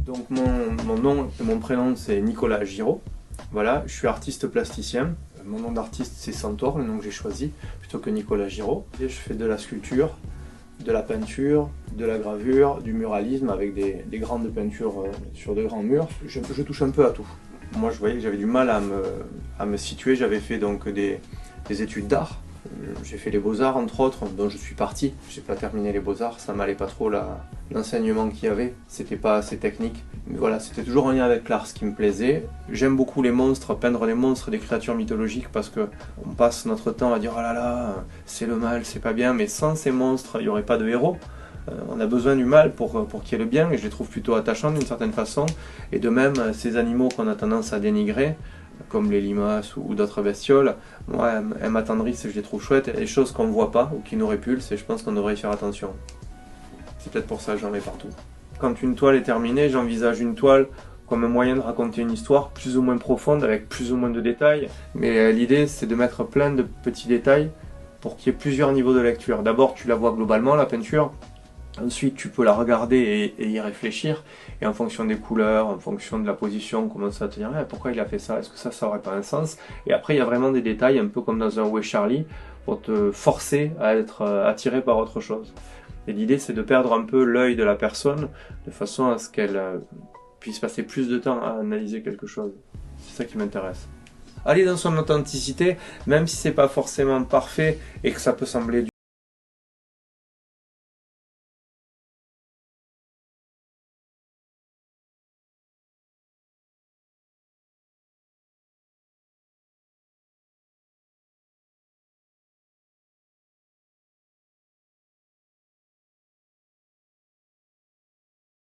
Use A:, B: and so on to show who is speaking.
A: Donc mon nom et mon prénom c'est Nicolas Giraud. Voilà, je suis artiste plasticien. Mon nom d'artiste c'est Centaure, le nom que j'ai choisi, plutôt que Nicolas Giraud. Et je fais de la sculpture, de la peinture, de la gravure, du muralisme avec des grandes peintures sur de grands murs. Je touche un peu à tout. Moi je voyais que j'avais du mal à me situer, j'avais fait donc des études d'art. J'ai fait les beaux-arts entre autres, dont je suis parti. J'ai pas terminé les beaux-arts, ça m'allait pas trop l'enseignement qu'il y avait, c'était pas assez technique. Mais voilà, c'était toujours en lien avec l'art, ce qui me plaisait. J'aime beaucoup les monstres, peindre les monstres, des créatures mythologiques, parce que on passe notre temps à dire oh là là, c'est le mal, c'est pas bien, mais sans ces monstres, il n'y aurait pas de héros. On a besoin du mal pour qu'il y ait le bien, et je les trouve plutôt attachants d'une certaine façon. Et de même, ces animaux qu'on a tendance à dénigrer, comme les limaces ou d'autres bestioles, moi, elles m'attendrissent et je les trouve chouettes. Et les choses qu'on ne voit pas ou qui nous répulsent, et je pense qu'on devrait y faire attention. C'est peut-être pour ça que j'en mets partout. Quand une toile est terminée, j'envisage une toile comme un moyen de raconter une histoire plus ou moins profonde, avec plus ou moins de détails. Mais l'idée, c'est de mettre plein de petits détails pour qu'il y ait plusieurs niveaux de lecture. D'abord, tu la vois globalement, la peinture. Ensuite, tu peux la regarder et y réfléchir, et en fonction des couleurs, en fonction de la position, commencer à te dire pourquoi il a fait ça, est-ce que ça aurait pas un sens? Et après, il y a vraiment des détails, un peu comme dans un Où est Charlie, pour te forcer à être attiré par autre chose. Et l'idée, c'est de perdre un peu l'œil de la personne, de façon à ce qu'elle puisse passer plus de temps à analyser quelque chose. C'est ça qui m'intéresse. Aller dans son authenticité, même si c'est pas forcément parfait et que ça peut sembler